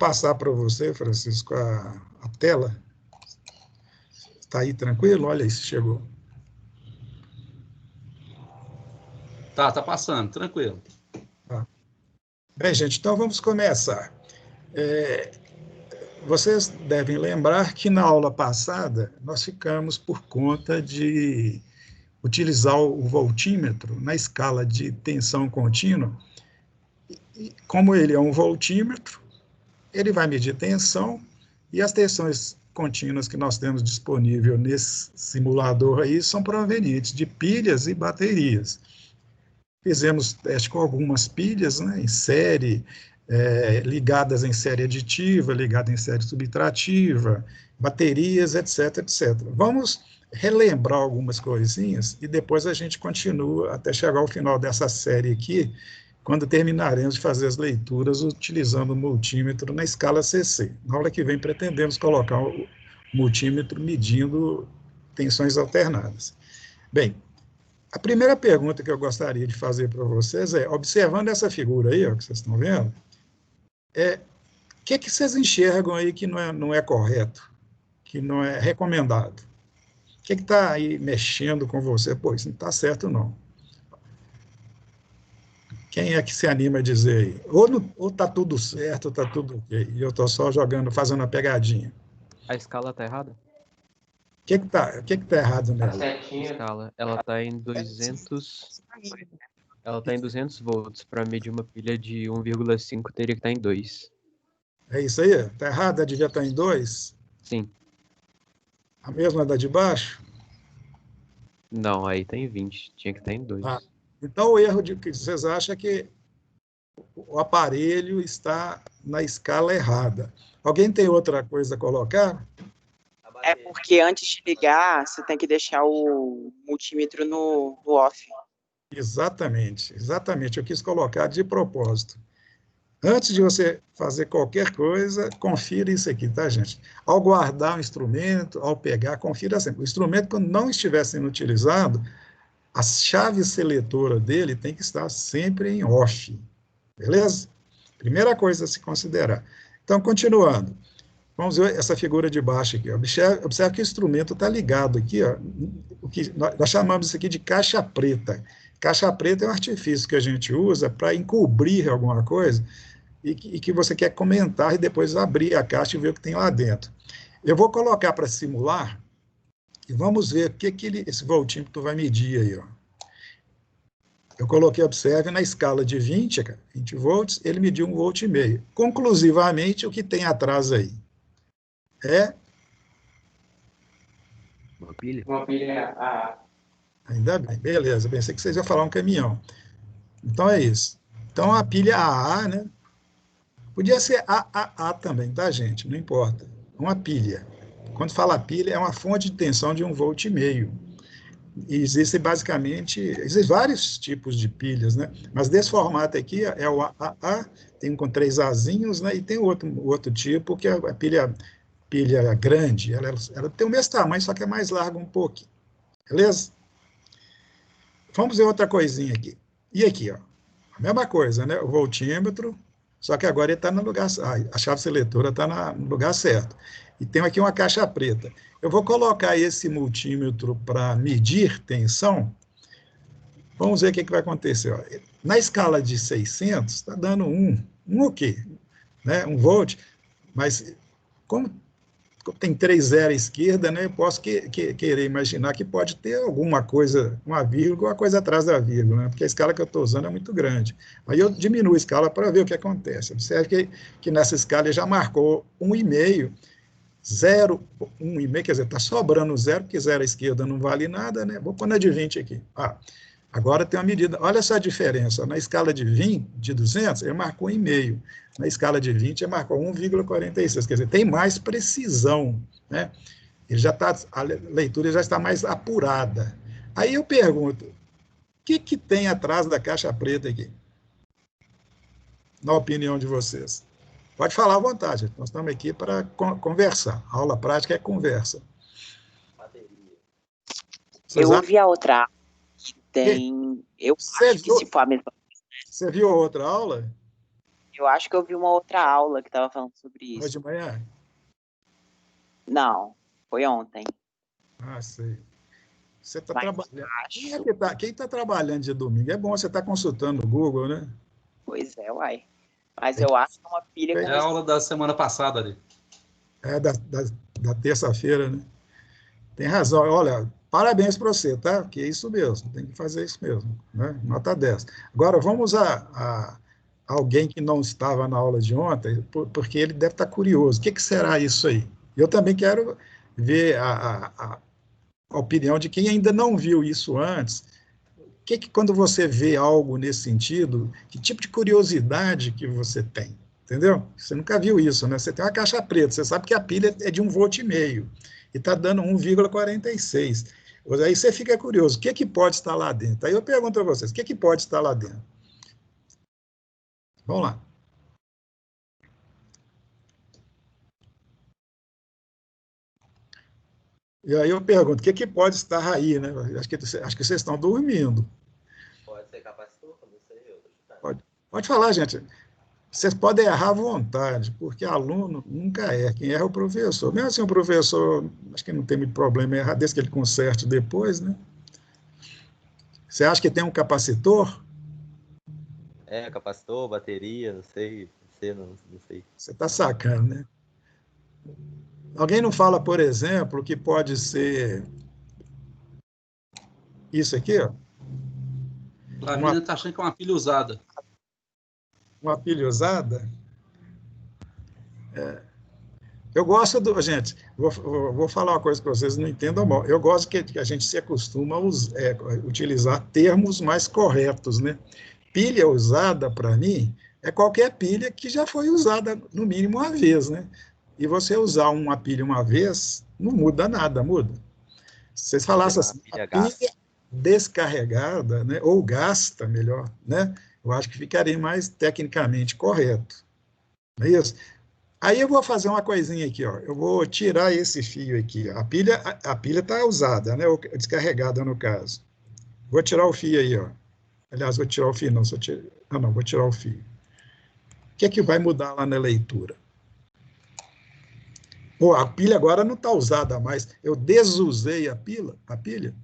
passar para você, Francisco, a tela. Está aí tranquilo? Olha aí se chegou. Tá passando, tranquilo. Tá. Bem, gente, então vamos começar. Vocês devem lembrar que na aula passada nós ficamos por conta de utilizar o voltímetro na escala de tensão contínua. E como ele é um voltímetro, ele vai medir tensão e as tensões contínuas que nós temos disponível nesse simulador aí são provenientes de pilhas e baterias. Fizemos teste com algumas pilhas, né, em série, ligadas em série aditiva, ligadas em série subtrativa, baterias, etc, etc. Vamos relembrar algumas coisinhas e depois a gente continua até chegar ao final dessa série aqui, quando terminaremos de fazer as leituras utilizando o multímetro na escala CC. Na aula que vem pretendemos colocar o multímetro medindo tensões alternadas. Bem, a primeira pergunta que eu gostaria de fazer para vocês é, observando essa figura aí, ó, que vocês estão vendo, o que vocês enxergam aí que não é correto, que não é recomendado? O que está aí mexendo com você? Pô, isso não está certo, não. Quem é que se anima a dizer aí? Ou está tudo certo, ou está tudo ok, e eu estou só jogando, fazendo uma pegadinha. A escala está errada? O que tá errado nela? A escala, ela está em 200... Ela está em 200 volts. Para medir uma pilha de 1,5 teria que estar em 2. É isso aí? Está errada? Devia estar em 2? Sim. A mesma da de baixo? Não, aí tem 20. Tinha que estar em 2. Ah, então o erro que vocês acham é que o aparelho está na escala errada. Alguém tem outra coisa a colocar? É porque antes de ligar, você tem que deixar o multímetro no off. Exatamente. Eu quis colocar de propósito. Antes de você fazer qualquer coisa, confira isso aqui, tá, gente? Ao guardar o instrumento, ao pegar, confira sempre. O instrumento, quando não estiver sendo utilizado, a chave seletora dele tem que estar sempre em off. Beleza? Primeira coisa a se considerar. Então, continuando. Vamos ver essa figura de baixo aqui. Observe que o instrumento está ligado aqui, ó, o que nós chamamos isso aqui de caixa preta. Caixa preta é um artifício que a gente usa para encobrir alguma coisa e que você quer comentar e depois abrir a caixa e ver o que tem lá dentro. Eu vou colocar para simular e vamos ver o que esse voltímetro vai medir aí. Ó. Eu coloquei, observe, na escala de 20 volts, ele mediu 1,5 volt. Conclusivamente, o que tem atrás aí? Uma pilha? Uma pilha AA. Ainda bem, beleza. Pensei que vocês iam falar um caminhão. Então é isso. Então a pilha AA, né? Podia ser AAA também, tá, gente? Não importa. Uma pilha. Quando fala pilha, é uma fonte de tensão de 1,5 volt. E existem vários tipos de pilhas, né? Mas desse formato aqui é o AAA, tem um com 3 Azinhos, né? E tem outro tipo, que é a pilha grande. Ela tem o mesmo tamanho, só que é mais larga um pouquinho. Beleza? Vamos ver outra coisinha aqui. E aqui, ó, a mesma coisa, né? O voltímetro, só que agora ele está no lugar, a chave seletora está no lugar certo. E tem aqui uma caixa preta. Eu vou colocar esse multímetro para medir tensão. Vamos ver o que vai acontecer. Ó. Na escala de 600, está dando 1 o quê? Né? 1 volt, mas como tem 3 zero à esquerda, né? Eu posso querer imaginar que pode ter alguma coisa, uma vírgula, uma coisa atrás da vírgula, né? Porque a escala que eu estou usando é muito grande. Aí eu diminuo a escala para ver o que acontece. Observe que nessa escala ele já marcou 1,5, 0, 1,5, quer dizer, está sobrando 0, porque 0 à esquerda não vale nada, né? Vou pôr na de 20 aqui. Agora tem uma medida, olha essa diferença, na escala de 20, de 200, ele marcou 1,5, na escala de 20 ele marcou 1,46, quer dizer, tem mais precisão, né? A leitura já está mais apurada. Aí eu pergunto, o que tem atrás da caixa preta aqui? Na opinião de vocês. Pode falar à vontade, nós estamos aqui para conversar, a aula prática é conversa. Eu ouvi a outra tem... Eu acho que se for a mesma... Você viu a outra aula? Eu acho que eu vi uma outra aula que estava falando sobre Hoje isso. de manhã? Não, foi ontem. Ah, sei. Você está Mas trabalhando. acho. Quem tá trabalhando de domingo? É bom você estar consultando o Google, né? Pois é, uai. Mas Tem eu que- acho que é uma pilha com É a aula da semana passada ali. É da terça-feira, né? Tem razão. Olha, parabéns para você, tá? Que é isso mesmo, tem que fazer isso mesmo, né? Nota 10. Agora, vamos a alguém que não estava na aula de ontem, porque ele deve estar curioso. O que será isso aí? Eu também quero ver a opinião de quem ainda não viu isso antes. Quando você vê algo nesse sentido, que tipo de curiosidade que você tem? Entendeu? Você nunca viu isso, né? Você tem uma caixa preta, você sabe que a pilha é de 1,5 volt e está dando 1,46. Aí você fica curioso, o que pode estar lá dentro? Aí eu pergunto a vocês, o que pode estar lá dentro? Vamos lá. E aí eu pergunto, o que pode estar aí, né? Acho que vocês estão dormindo. Pode ser capacitor, não sei, eu tô chutando. Pode falar, gente. Vocês podem errar à vontade, porque aluno nunca erra. Quem erra é o professor. Mesmo assim, o professor, acho que não tem muito problema em errar, desde que ele conserte depois, né? Você acha que tem um capacitor? É, capacitor, bateria, não sei, não sei. Você está sacando, né? Alguém não fala, por exemplo, que pode ser isso aqui, ó, uma, Flamina tá achando que é uma pilha usada. uma pilha usada? Eu gosto do. Gente, vou falar uma coisa para vocês não entendam mal. Eu gosto que a gente se acostuma a utilizar termos mais corretos, né? Pilha usada, para mim, é qualquer pilha que já foi usada, no mínimo, uma vez, né? E você usar uma pilha uma vez, não muda nada, muda. Se vocês falassem Uma assim, a pilha pilha gasta. descarregada, né? Ou gasta, melhor, né? Eu acho que ficaria mais tecnicamente correto. Não é isso? Aí eu vou fazer uma coisinha aqui, ó. Eu vou tirar esse fio aqui. A pilha está usada, né? Ou descarregada, no caso. Vou tirar o fio aí, ó. Aliás, vou tirar o fio, não. Não, vou tirar o fio. O que é que vai mudar lá na leitura? Pô, a pilha agora não está usada mais. Eu desusei a pilha.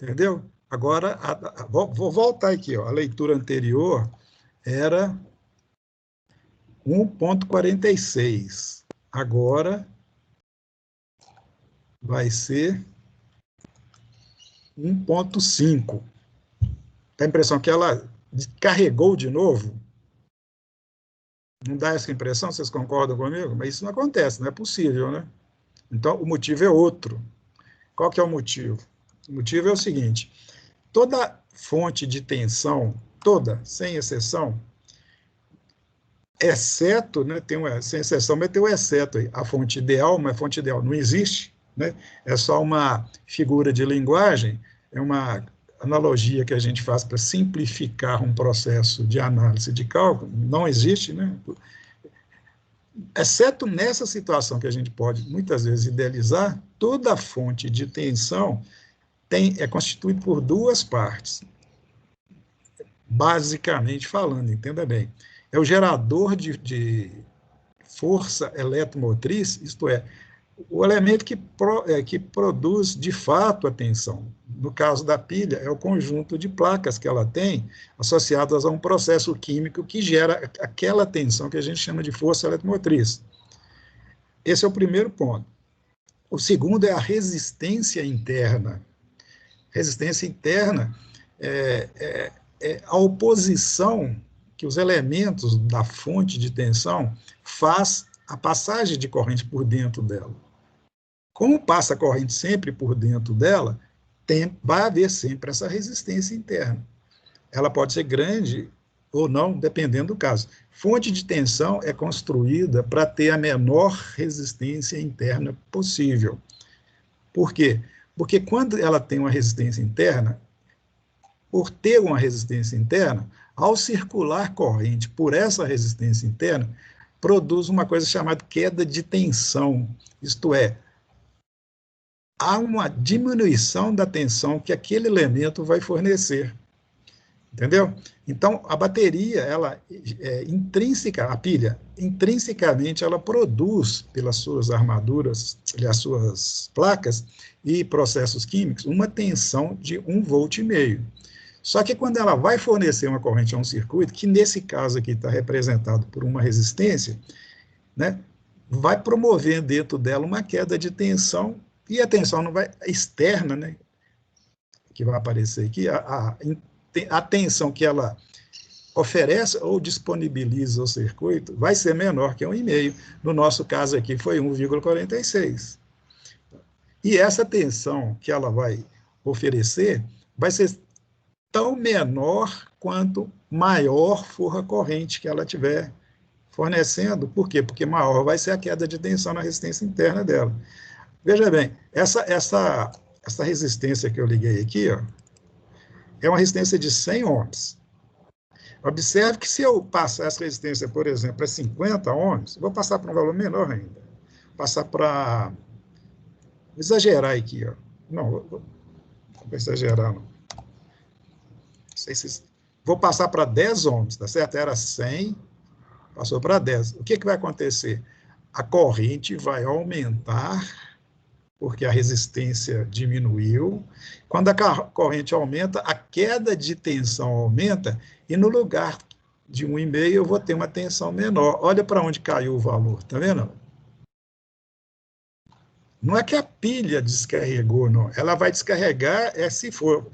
Entendeu? Agora, vou voltar aqui, ó. A leitura anterior era 1,46. Agora vai ser 1,5. Dá a impressão que ela carregou de novo? Não dá essa impressão? Vocês concordam comigo? Mas isso não acontece, não é possível, né? Então, o motivo é outro. Qual que é o motivo? O motivo é o seguinte: toda fonte de tensão, toda, sem exceção, exceto, né, sem exceção, mas tem o exceto aí, a fonte ideal, mas a fonte ideal não existe, né? É só uma figura de linguagem, é uma analogia que a gente faz para simplificar um processo de análise de cálculo, não existe, né? Exceto nessa situação que a gente pode muitas vezes idealizar, toda fonte de tensão é constituída por duas partes, basicamente falando, entenda bem. É o gerador de força eletromotriz, isto é, o elemento que produz de fato a tensão. No caso da pilha, é o conjunto de placas que ela tem associadas a um processo químico que gera aquela tensão que a gente chama de força eletromotriz. Esse é o primeiro ponto. O segundo é a resistência interna. Resistência interna é a oposição que os elementos da fonte de tensão faz a passagem de corrente por dentro dela. Como passa a corrente sempre por dentro dela, vai haver sempre essa resistência interna. Ela pode ser grande ou não, dependendo do caso. Fonte de tensão é construída para ter a menor resistência interna possível. Por quê? Porque quando ela tem uma resistência interna, por ter uma resistência interna, ao circular corrente por essa resistência interna, produz uma coisa chamada queda de tensão, isto é, há uma diminuição da tensão que aquele elemento vai fornecer. Entendeu? Então, a bateria, ela é intrínseca, a pilha, intrinsecamente, ela produz, pelas suas armaduras, pelas suas placas e processos químicos, uma tensão de 1,5 volt. Só que quando ela vai fornecer uma corrente a um circuito, que nesse caso aqui está representado por uma resistência, né, vai promover dentro dela uma queda de tensão, e a tensão não vai, externa, né, que vai aparecer aqui, a tensão que ela oferece ou disponibiliza ao circuito vai ser menor que 1,5. No nosso caso aqui foi 1,46. E essa tensão que ela vai oferecer vai ser tão menor quanto maior for a corrente que ela tiver fornecendo. Por quê? Porque maior vai ser a queda de tensão na resistência interna dela. Veja bem, essa resistência que eu liguei aqui, ó, é uma resistência de 100 ohms. Observe que se eu passar essa resistência, por exemplo, para 50 ohms, vou passar para um valor menor ainda. Passar para... Vou exagerar aqui, ó. Não vou exagerar, não. Vou passar para 10 ohms, tá certo? Era 100, passou para 10. O que vai acontecer? A corrente vai aumentar, porque a resistência diminuiu. Quando a corrente aumenta, a queda de tensão aumenta, e no lugar de 1,5 eu vou ter uma tensão menor. Olha para onde caiu o valor, tá vendo? Não é que a pilha descarregou, não. Ela vai descarregar se for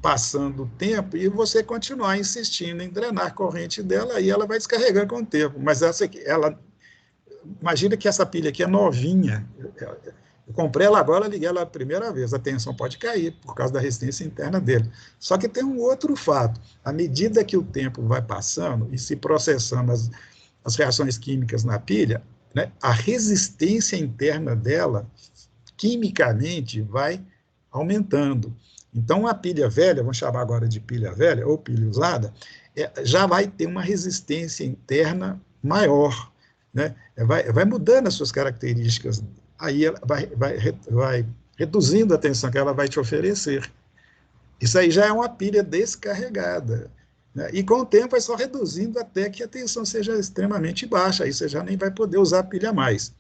passando o tempo e você continuar insistindo em drenar a corrente dela, e ela vai descarregar com o tempo. Mas essa aqui, imagina que essa pilha aqui é novinha. Eu comprei ela agora, liguei ela a primeira vez. A tensão pode cair por causa da resistência interna dele. Só que tem um outro fato. À medida que o tempo vai passando e se processando as reações químicas na pilha, né, a resistência interna dela, quimicamente, vai aumentando. Então, uma pilha velha, vamos chamar agora de pilha velha, ou pilha usada, já vai ter uma resistência interna maior, né? Vai mudando as suas características, aí ela vai reduzindo a tensão que ela vai te oferecer. Isso aí já é uma pilha descarregada, né? E com o tempo vai só reduzindo até que a tensão seja extremamente baixa, aí você já nem vai poder usar a pilha mais.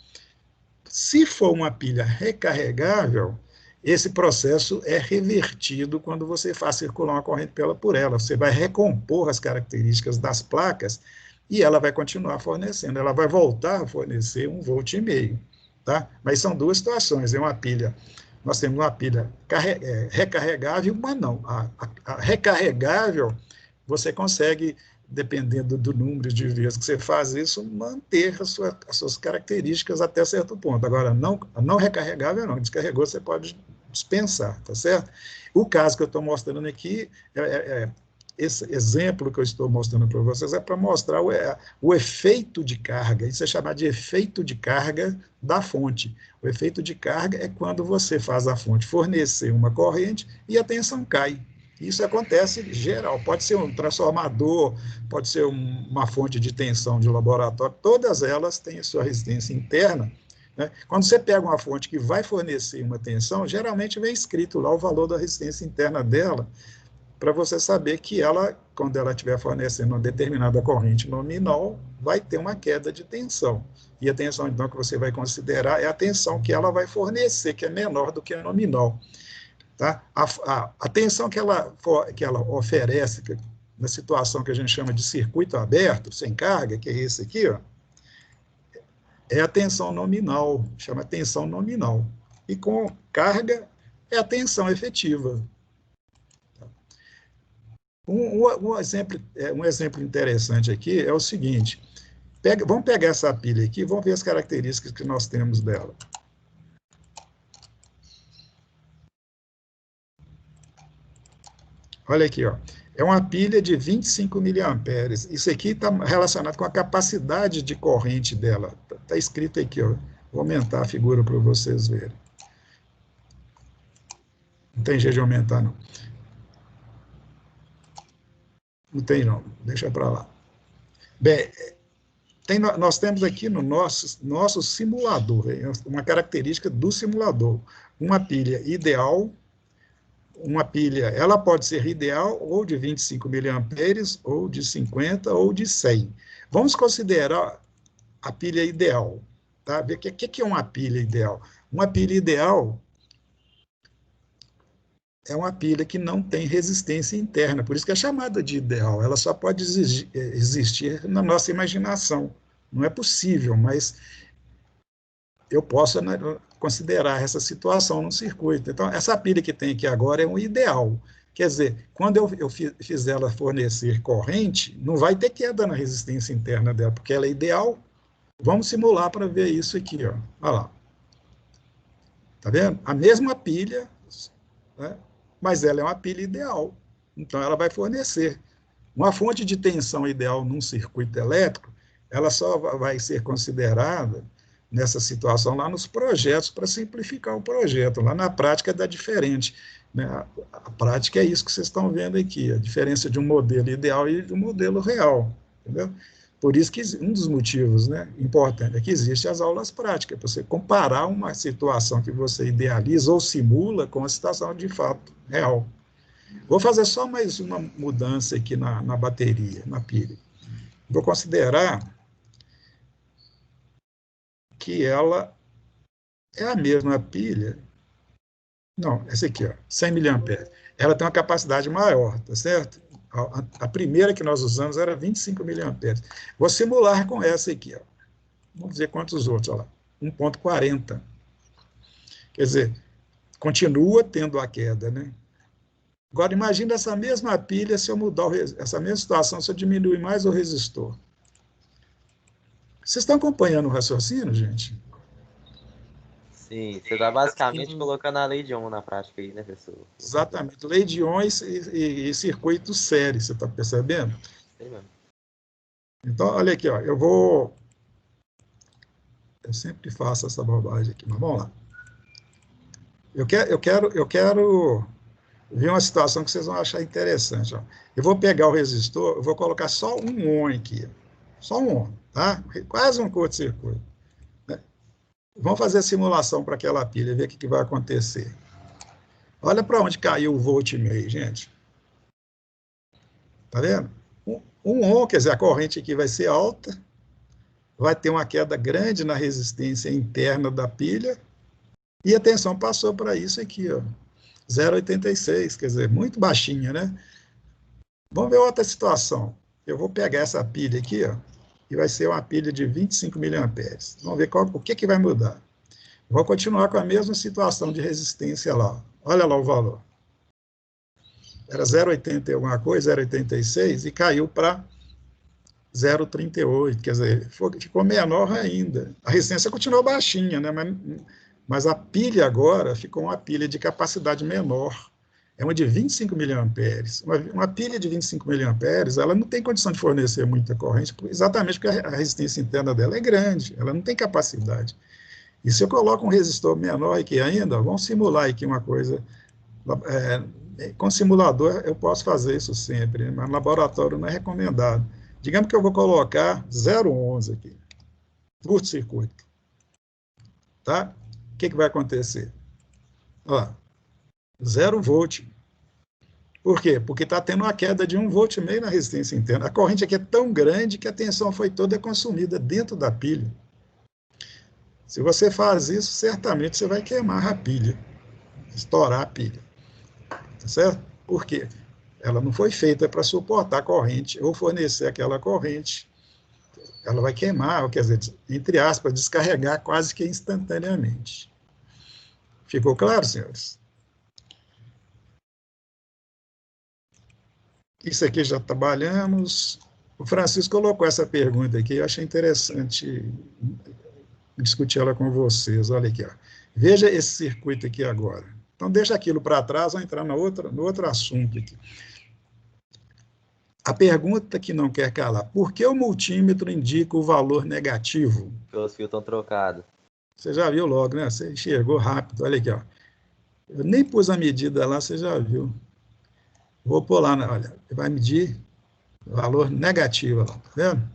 Se for uma pilha recarregável, esse processo é revertido quando você faz circular uma corrente por ela. Você vai recompor as características das placas e ela vai continuar fornecendo. Ela vai voltar a fornecer 1,5 volt. Tá? Mas são duas situações. É uma pilha, nós temos uma pilha recarregável, mas não. A recarregável, você consegue, dependendo do número de vezes que você faz isso, manter as suas características até certo ponto. Agora, não recarregável, não. Descarregou, você pode dispensar, tá certo? O caso que eu estou mostrando aqui, esse exemplo que eu estou mostrando para vocês é para mostrar o efeito de carga. Isso é chamado de efeito de carga da fonte. O efeito de carga é quando você faz a fonte fornecer uma corrente e a tensão cai. Isso acontece geral, pode ser um transformador, pode ser uma fonte de tensão de laboratório, todas elas têm a sua resistência interna, né? Quando você pega uma fonte que vai fornecer uma tensão, geralmente vem escrito lá o valor da resistência interna dela, para você saber que ela, quando ela estiver fornecendo uma determinada corrente nominal, vai ter uma queda de tensão. E a tensão, então, que você vai considerar é a tensão que ela vai fornecer, que é menor do que a nominal. Tá? A tensão que ela oferece, na situação que a gente chama de circuito aberto, sem carga, que é esse aqui, ó, é a tensão nominal, chama tensão nominal. E com carga é a tensão efetiva. Um exemplo interessante aqui é o seguinte, vamos pegar essa pilha aqui, vamos ver as características que nós temos dela. Olha aqui, ó. É uma pilha de 25 miliamperes. Isso aqui está relacionado com a capacidade de corrente dela. Está escrito aqui, ó. Vou aumentar a figura para vocês verem. Não tem jeito de aumentar, não. Não tem, não. Deixa para lá. Bem, nós temos aqui no nosso simulador, uma característica do simulador. Uma pilha ideal, uma pilha, ela pode ser ideal ou de 25 miliamperes, ou de 50, ou de 100. Vamos considerar a pilha ideal. Tá? O que é uma pilha ideal? Uma pilha ideal é uma pilha que não tem resistência interna, por isso que é chamada de ideal. Ela só pode existir na nossa imaginação. Não é possível, mas eu posso considerar essa situação no circuito. Então, essa pilha que tem aqui agora é um ideal. Quer dizer, quando eu fizer ela fornecer corrente, não vai ter queda na resistência interna dela, porque ela é ideal. Vamos simular para ver isso aqui. Ó. Olha lá. Está vendo? A mesma pilha, né? Mas ela é uma pilha ideal. Então, ela vai fornecer. Uma fonte de tensão ideal num circuito elétrico, ela só vai ser considerada nessa situação lá nos projetos, para simplificar o projeto. Lá na prática dá diferente. Né? A prática é isso que vocês estão vendo aqui, a diferença de um modelo ideal e de um modelo real. Entendeu? Por isso que um dos motivos, né, importantes é que existem as aulas práticas, para você comparar uma situação que você idealiza ou simula com a situação de fato real. Vou fazer só mais uma mudança aqui na bateria, na pilha. Vou considerar que ela é a mesma pilha. Não, essa aqui, ó, 100 miliamperes. Ela tem uma capacidade maior, tá certo? A primeira que nós usamos era 25 miliamperes. Vou simular com essa aqui, ó. Vamos ver quantos outros, olha lá. 1,40. Quer dizer, continua tendo a queda, né? Agora, imagina essa mesma pilha, se eu mudar essa mesma situação, se eu diminuir mais o resistor. Vocês estão acompanhando o raciocínio, gente? Sim, você está basicamente colocando a lei de Ohm na prática aí, né, professor? Exatamente, lei de Ohm e circuito série, você está percebendo? Sim, mesmo. Então, olha aqui, ó, eu sempre faço essa bobagem aqui, mas vamos lá. Eu quero ver uma situação que vocês vão achar interessante. Ó. Eu vou pegar o resistor, eu vou colocar só um Ohm aqui, só um Ohm, tá? Quase um curto-circuito. Vamos fazer a simulação para aquela pilha, ver o que vai acontecer. Olha para onde caiu o voltmeio, gente. Está vendo? Um Ohm, quer dizer, a corrente aqui vai ser alta, vai ter uma queda grande na resistência interna da pilha, e a tensão passou para isso aqui, ó, 0,86, quer dizer, muito baixinha, né? Vamos ver outra situação. Eu vou pegar essa pilha aqui, ó, e vai ser uma pilha de 25 miliamperes. Vamos ver o que vai mudar. Vou continuar com a mesma situação de resistência lá. Olha lá o valor. Era 0,80 e alguma coisa, 0,86, e caiu para 0,38, quer dizer, ficou menor ainda. A resistência continuou baixinha, né? Mas a pilha agora ficou uma pilha de capacidade menor. É uma de 25 miliamperes. Uma pilha de 25 miliamperes, ela não tem condição de fornecer muita corrente, exatamente porque a resistência interna dela é grande, ela não tem capacidade. E se eu coloco um resistor menor aqui ainda, vamos simular aqui uma coisa. Com simulador eu posso fazer isso sempre, mas no laboratório não é recomendado. Digamos que eu vou colocar 0,11 aqui, curto-circuito. Tá? O que vai acontecer? Olha lá, 0 volt. Por quê? Porque está tendo uma queda de 1,5 volt na resistência interna. A corrente aqui é tão grande que a tensão foi toda consumida dentro da pilha. Se você faz isso, certamente você vai queimar a pilha, estourar a pilha. Tá certo? Por quê? Ela não foi feita para suportar a corrente ou fornecer aquela corrente. Ela vai queimar, quer dizer, entre aspas, descarregar quase que instantaneamente. Ficou claro, senhores? Isso aqui já trabalhamos. O Francisco colocou essa pergunta aqui, eu achei interessante discutir ela com vocês. Olha aqui, ó. Veja esse circuito aqui agora. Então, deixa aquilo para trás, vamos entrar no outro assunto aqui. A pergunta que não quer calar, por que o multímetro indica o valor negativo? Porque os fios estão trocados. Você já viu logo, né? Você enxergou rápido, olha aqui, ó. Eu nem pus a medida lá, você já viu. Vou pôr lá, olha, vai medir valor negativo lá, tá vendo?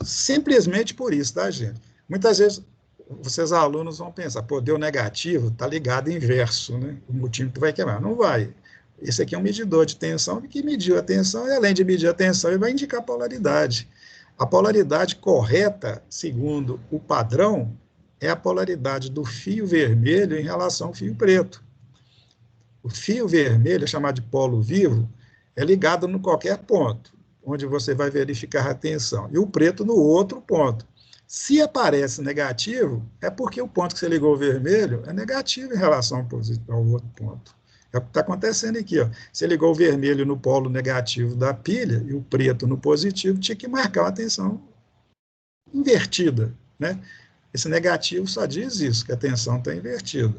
Simplesmente por isso, tá, gente? Muitas vezes vocês alunos vão pensar, pô, deu negativo, está ligado inverso, né? O multímetro vai quebrar. Não vai. Esse aqui é um medidor de tensão que mediu a tensão, e além de medir a tensão, ele vai indicar a polaridade. A polaridade correta, segundo o padrão, é a polaridade do fio vermelho em relação ao fio preto. O fio vermelho, chamado de polo vivo, é ligado em qualquer ponto, onde você vai verificar a tensão, e o preto no outro ponto. Se aparece negativo, é porque o ponto que você ligou o vermelho é negativo em relação ao outro ponto. É o que está acontecendo aqui. Ó. Você ligou o vermelho no polo negativo da pilha e o preto no positivo, tinha que marcar uma tensão invertida. Né? Esse negativo só diz isso, que a tensão está invertida.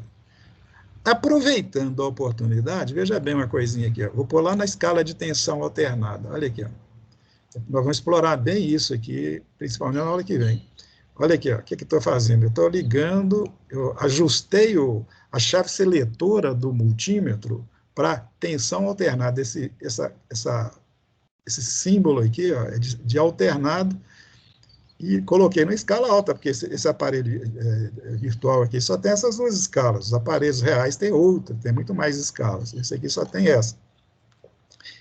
Aproveitando a oportunidade, veja bem uma coisinha aqui. Ó. Vou pôr lá na escala de tensão alternada. Olha aqui. Ó. Nós vamos explorar bem isso aqui, principalmente na aula que vem. Olha aqui, ó, o que estou fazendo? Eu estou ligando, eu ajustei a chave seletora do multímetro para tensão alternada. Esse símbolo aqui ó, é de alternado, e coloquei na escala alta, porque esse aparelho virtual aqui só tem essas duas escalas. Os aparelhos reais têm outra, tem muito mais escalas. Esse aqui só tem essa.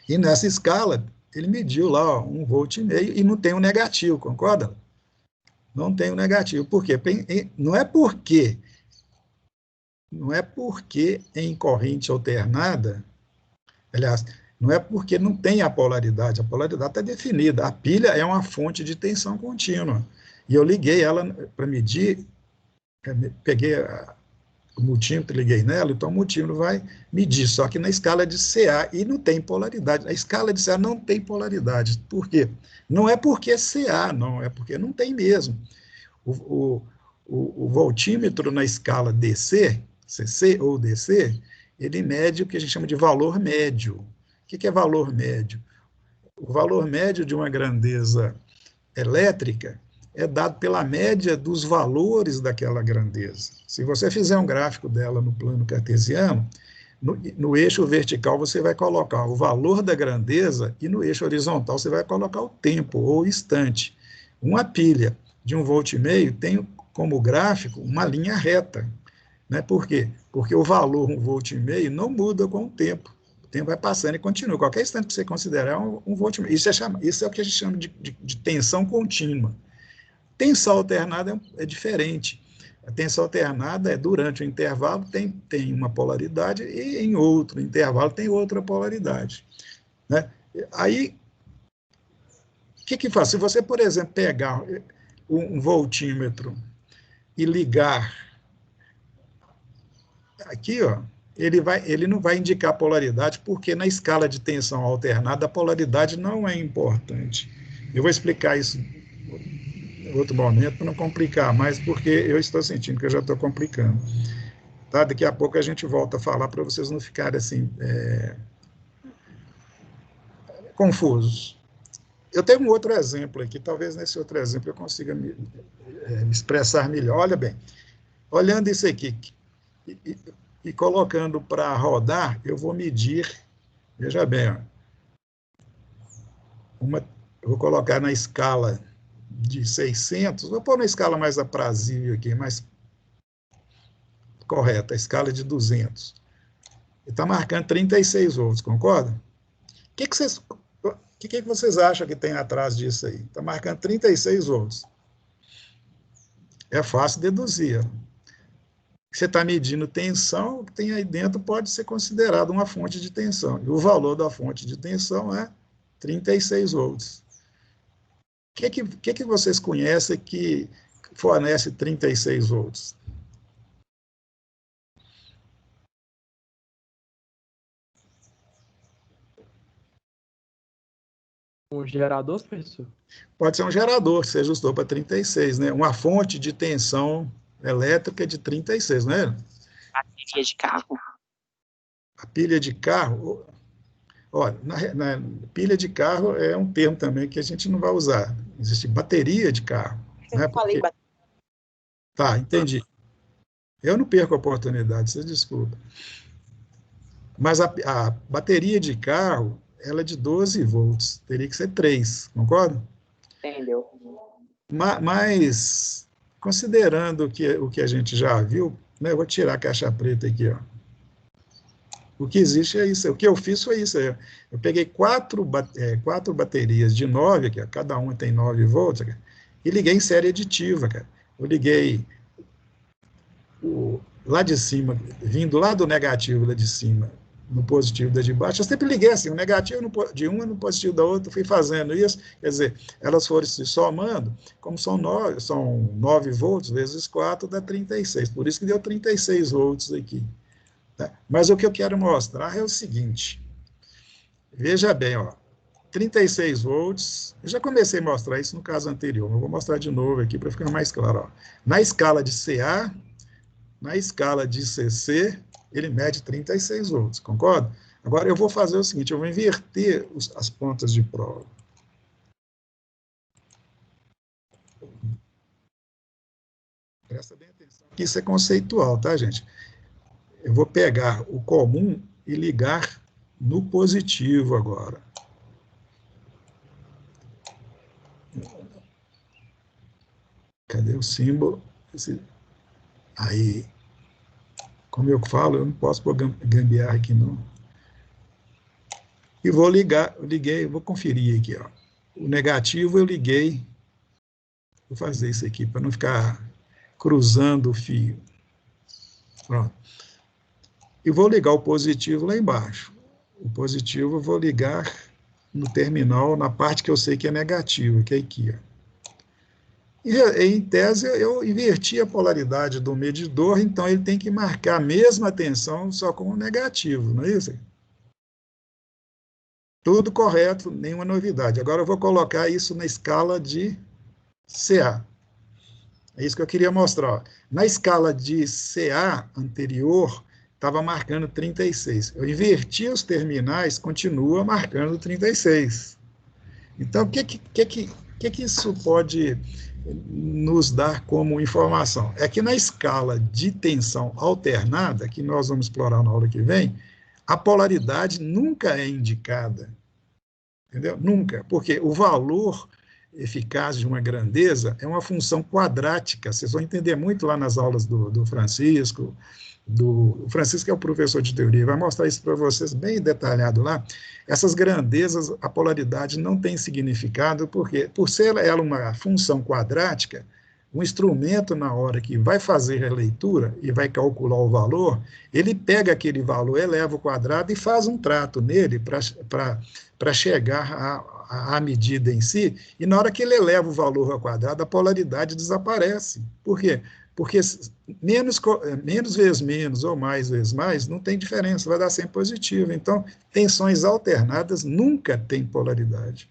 E nessa escala, ele mediu lá ó, 1,5 volt e não tem um negativo, concorda? Não tem um negativo. Por quê? Não é porque em corrente alternada, aliás, não é porque não tem a polaridade está definida. A pilha é uma fonte de tensão contínua. E eu liguei ela para medir, peguei o multímetro, liguei nela, então o multímetro vai medir, só que na escala de CA, e não tem polaridade. A escala de CA não tem polaridade. Por quê? Não é porque é CA, não, é porque não tem mesmo. O voltímetro na escala DC, CC ou DC, ele mede o que a gente chama de valor médio. O que é valor médio? O valor médio de uma grandeza elétrica é dado pela média dos valores daquela grandeza. Se você fizer um gráfico dela no plano cartesiano, no eixo vertical você vai colocar o valor da grandeza e no eixo horizontal você vai colocar o tempo ou o instante. Uma pilha de 1,5 volt tem como gráfico uma linha reta. Né? Por quê? Porque o valor 1,5 volt não muda com o tempo. O tempo vai passando e continua. Qualquer instante que você considerar 1,5 volt. Isso é o que a gente chama de tensão contínua. Tensão alternada é diferente. A tensão alternada é durante o intervalo, tem uma polaridade, e em outro intervalo tem outra polaridade. Né? Aí, o que faz? Se você, por exemplo, pegar um voltímetro e ligar aqui, ó, ele não vai indicar polaridade, porque na escala de tensão alternada a polaridade não é importante. Eu vou explicar isso em outro momento, para não complicar mais, porque eu estou sentindo que eu já estou complicando. Tá? Daqui a pouco a gente volta a falar para vocês não ficarem assim, confusos. Eu tenho um outro exemplo aqui, talvez nesse outro exemplo eu consiga me expressar melhor. Olha bem, olhando isso aqui e colocando para rodar, eu vou medir, veja bem, ó, eu vou colocar na escala de 600, vou pôr na escala mais aprazível aqui, mais correta, a escala de 200. Ele está marcando 36 volts, concorda? O que vocês acham que tem atrás disso aí? Está marcando 36 volts. É fácil deduzir. Você está medindo tensão, o que tem aí dentro pode ser considerado uma fonte de tensão. E o valor da fonte de tensão é 36 volts. O que vocês conhecem que fornece 36 volts? Um gerador, professor? Pode ser um gerador, que você ajustou para 36, né? Uma fonte de tensão elétrica de 36, não é? A pilha de carro. A pilha de carro... Olha, na pilha de carro é um termo também que a gente não vai usar. Existe bateria de carro. Né? Falei bateria. Tá, entendi. Eu não perco a oportunidade, vocês desculpem. Mas a bateria de carro, ela é de 12 volts. Teria que ser 3, concorda? Entendeu? Mas considerando o que a gente já viu, né, eu vou tirar a caixa preta aqui, ó. O que existe é isso. O que eu fiz foi isso. Eu peguei quatro baterias de 9, aqui, ó, cada uma tem 9 volts, cara, e liguei em série aditiva, cara. Eu liguei lá de cima, vindo lá do negativo lá de cima, no positivo da de baixo. Eu sempre liguei assim, o negativo de uma no positivo da outra, fui fazendo isso. Quer dizer, elas foram se somando, como são 9 volts vezes 4, dá 36. Por isso que deu 36 volts aqui. Tá? Mas o que eu quero mostrar é o seguinte. Veja bem, ó, 36 volts, eu já comecei a mostrar isso no caso anterior, mas vou mostrar de novo aqui para ficar mais claro. Ó. Na escala de CA, na escala de CC, ele mede 36 volts, concorda? Agora eu vou fazer o seguinte, eu vou inverter as pontas de prova. Presta bem atenção, que isso é conceitual, tá, gente? Eu vou pegar o comum e ligar no positivo agora. Cadê o símbolo? Aí, como eu falo, eu não posso pôr gambiarra aqui, não. E vou ligar, vou conferir aqui, ó. O negativo eu liguei, vou fazer isso aqui, para não ficar cruzando o fio. Pronto. E vou ligar o positivo lá embaixo. O positivo eu vou ligar no terminal, na parte que eu sei que é negativa, que é aqui, ó. E, em tese, eu inverti a polaridade do medidor, então ele tem que marcar a mesma tensão, só com o negativo, não é isso? Tudo correto, nenhuma novidade. Agora eu vou colocar isso na escala de CA. É isso que eu queria mostrar. Ó. Na escala de CA anterior, estava marcando 36. Eu inverti os terminais, continua marcando 36. Então, o que isso pode nos dar como informação? É que na escala de tensão alternada, que nós vamos explorar na aula que vem, a polaridade nunca é indicada. Entendeu? Nunca. Porque o valor eficaz de uma grandeza é uma função quadrática. Vocês vão entender muito lá nas aulas do Francisco. O Francisco é o professor de teoria, vai mostrar isso para vocês bem detalhado lá. Essas grandezas, a polaridade não tem significado, porque, por ser ela uma função quadrática, o instrumento, na hora que vai fazer a leitura e vai calcular o valor, ele pega aquele valor, eleva o quadrado e faz um trato nele para chegar à medida em si, e na hora que ele eleva o valor ao quadrado, a polaridade desaparece. Por quê? Porque menos vezes menos ou mais vezes mais, não tem diferença, vai dar sempre positivo. Então, tensões alternadas nunca tem polaridade.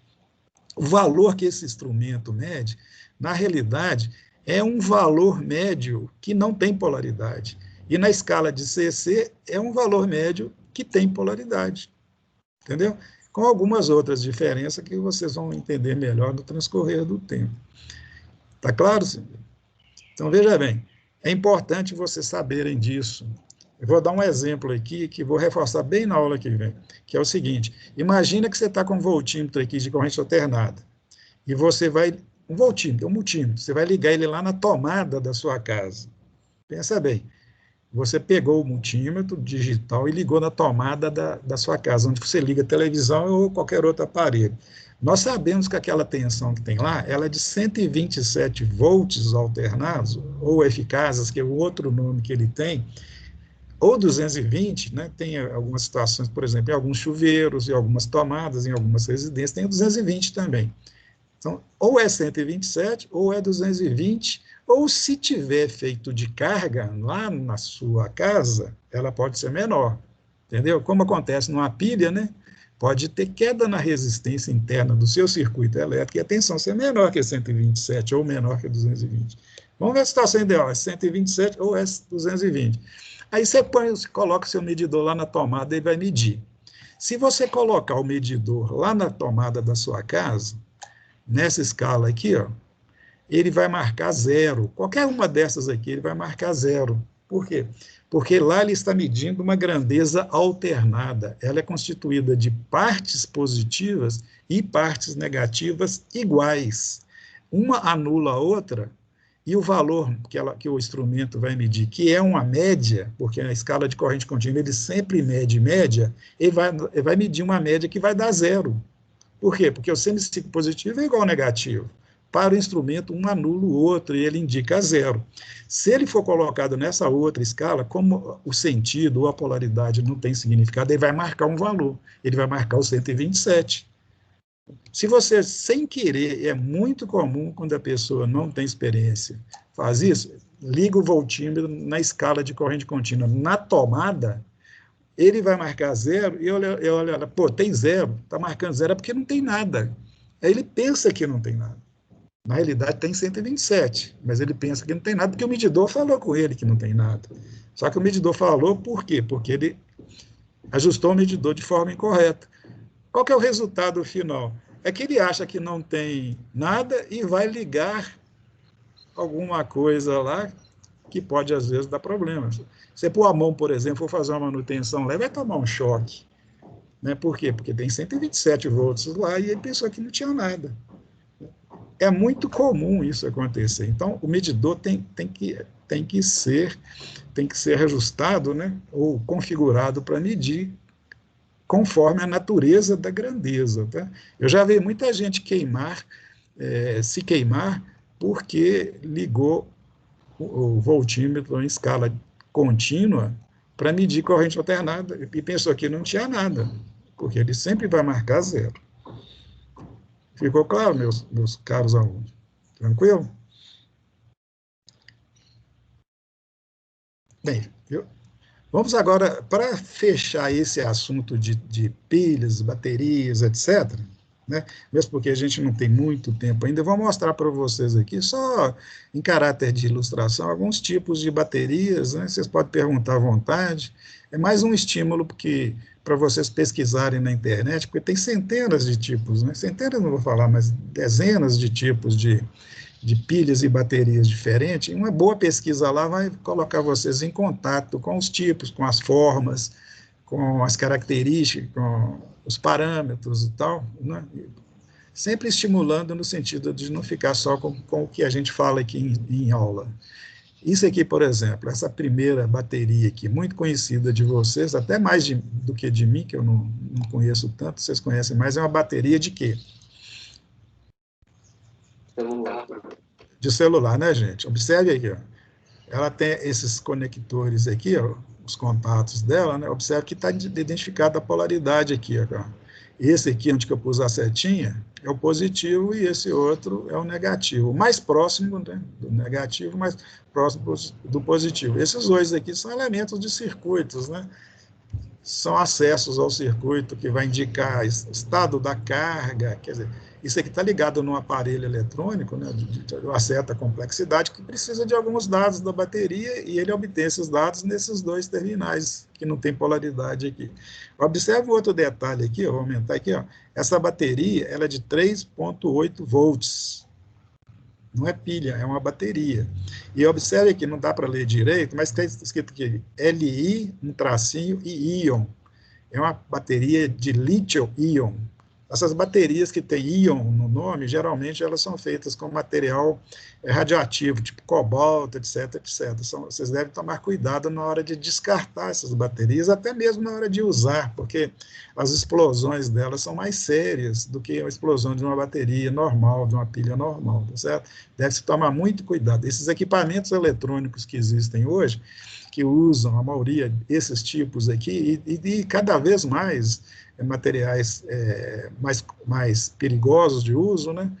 O valor que esse instrumento mede, na realidade, é um valor médio que não tem polaridade. E na escala de CC, é um valor médio que tem polaridade. Entendeu? Com algumas outras diferenças que vocês vão entender melhor no transcorrer do tempo. Tá claro, senhor? Então, veja bem, é importante vocês saberem disso. Eu vou dar um exemplo aqui, que vou reforçar bem na aula que vem, que é o seguinte, imagina que você está com um voltímetro aqui de corrente alternada, e você vai, um voltímetro, um multímetro, você vai ligar ele lá na tomada da sua casa. Pensa bem, você pegou o multímetro digital e ligou na tomada da sua casa, onde você liga a televisão ou qualquer outro aparelho. Nós sabemos que aquela tensão que tem lá, ela é de 127 volts alternados, ou eficazes, que é o outro nome que ele tem, ou 220, né? Tem algumas situações, por exemplo, em alguns chuveiros, em algumas tomadas, em algumas residências, tem o 220 também. Então, ou é 127, ou é 220, ou se tiver efeito de carga lá na sua casa, ela pode ser menor, entendeu? Como acontece numa pilha, né? Pode ter queda na resistência interna do seu circuito elétrico e a tensão ser menor que 127 ou menor que 220. Vamos ver a situação ideal, é 127 ou é 220. Aí você coloca o seu medidor lá na tomada e vai medir. Se você colocar o medidor lá na tomada da sua casa, nessa escala aqui, ó, ele vai marcar 0. Qualquer uma dessas aqui, ele vai marcar 0. Por quê? Porque lá ele está medindo uma grandeza alternada. Ela é constituída de partes positivas e partes negativas iguais. Uma anula a outra, e o valor que o instrumento vai medir, que é uma média, porque na escala de corrente contínua ele sempre mede média, ele vai medir uma média que vai dar zero. Por quê? Porque o semiciclo positivo é igual ao negativo. Para o instrumento, um anula o outro e ele indica zero. Se ele for colocado nessa outra escala, como o sentido ou a polaridade não tem significado, ele vai marcar um valor. Ele vai marcar o 127. Se você, sem querer, é muito comum quando a pessoa não tem experiência, faz isso, liga o voltímetro na escala de corrente contínua, na tomada, ele vai marcar zero, e olha, pô, tem zero, está marcando zero, é porque não tem nada. Aí ele pensa que não tem nada. Na realidade tem 127, mas ele pensa que não tem nada, porque o medidor falou com ele que não tem nada. Só que o medidor falou por quê? Porque ele ajustou o medidor de forma incorreta. Qual que é o resultado final? É que ele acha que não tem nada e vai ligar alguma coisa lá que pode, às vezes, dar problema. Você pôr a mão, por exemplo, for fazer uma manutenção lá, vai tomar um choque. Né? Por quê? Porque tem 127 volts lá e ele pensou que não tinha nada. É muito comum isso acontecer. Então, o medidor tem que ser ajustado, né? Ou configurado para medir conforme a natureza da grandeza. Tá? Eu já vi muita gente se queimar porque ligou o voltímetro em escala contínua para medir corrente alternada e pensou que não tinha nada, porque ele sempre vai marcar zero. Ficou claro, meus caros alunos? Tranquilo? Bem, vamos agora, para fechar esse assunto de pilhas, baterias, etc., né? Mesmo porque a gente não tem muito tempo ainda, eu vou mostrar para vocês aqui, só em caráter de ilustração, alguns tipos de baterias, né? Vocês podem perguntar à vontade, é mais um estímulo para vocês pesquisarem na internet, porque tem centenas de tipos, né? Centenas não vou falar, mas dezenas de tipos de pilhas e baterias diferentes, e uma boa pesquisa lá vai colocar vocês em contato com os tipos, com as formas, com as características, com os parâmetros e tal, né? Sempre estimulando no sentido de não ficar só com o que a gente fala aqui em aula. Isso aqui, por exemplo, essa primeira bateria aqui, muito conhecida de vocês, até mais do que de mim, que eu não conheço tanto, vocês conhecem mais, é uma bateria de quê? Celular. De celular, né, gente? Observe aqui, ó. Ela tem esses conectores aqui, ó, os contatos dela, né? Observe que está identificada a polaridade aqui, ó. Esse aqui, onde que eu pus a setinha, é o positivo e esse outro é o negativo. O mais próximo, né, do negativo, mais próximo do positivo. Esses dois aqui são elementos de circuitos, né? São acessos ao circuito que vai indicar estado da carga, quer dizer, isso aqui está ligado num aparelho eletrônico, né, de uma certa complexidade, que precisa de alguns dados da bateria, e ele obtém esses dados nesses dois terminais, que não tem polaridade aqui. Observe outro detalhe aqui, eu vou aumentar aqui, ó. Essa bateria ela é de 3,8 volts. Não é pilha, é uma bateria. E observe aqui, não dá para ler direito, mas está escrito aqui, Li, um tracinho, e íon. É uma bateria de lítio-íon. Essas baterias que têm íon no nome, geralmente elas são feitas com material radioativo, tipo cobalto, etc, etc. Vocês devem tomar cuidado na hora de descartar essas baterias, até mesmo na hora de usar, porque as explosões delas são mais sérias do que a explosão de uma bateria normal, de uma pilha normal, tá certo? Deve-se tomar muito cuidado. Esses equipamentos eletrônicos que existem hoje, que usam, a maioria, esses tipos aqui, e cada vez mais materiais mais perigosos de uso, né?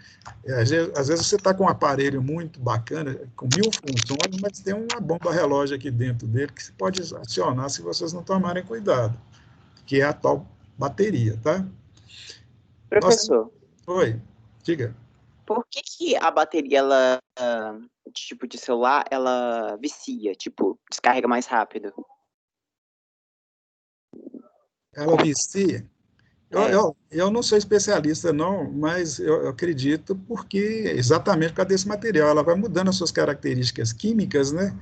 Às vezes você está com um aparelho muito bacana, com 1000 funções, mas tem uma bomba relógio aqui dentro dele que você pode acionar se vocês não tomarem cuidado, que é a tal bateria, tá? Professor. Oi, diga. Por que a bateria, ela, tipo de celular, ela vicia, tipo, descarrega mais rápido? Ela vicia? Eu não sou especialista, não, mas eu acredito porque, exatamente por causa desse material, ela vai mudando as suas características químicas, né?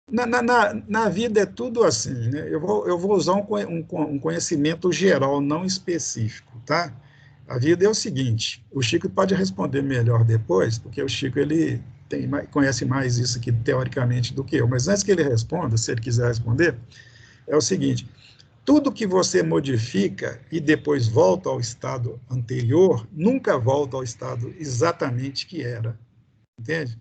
Na vida é tudo assim, né? Eu vou usar um conhecimento geral, não específico, tá? A vida é o seguinte, o Chico pode responder melhor depois, porque o Chico, ele conhece mais isso aqui teoricamente do que eu, mas antes que ele responda, se ele quiser responder, é o seguinte: tudo que você modifica e depois volta ao estado anterior, nunca volta ao estado exatamente que era, entende?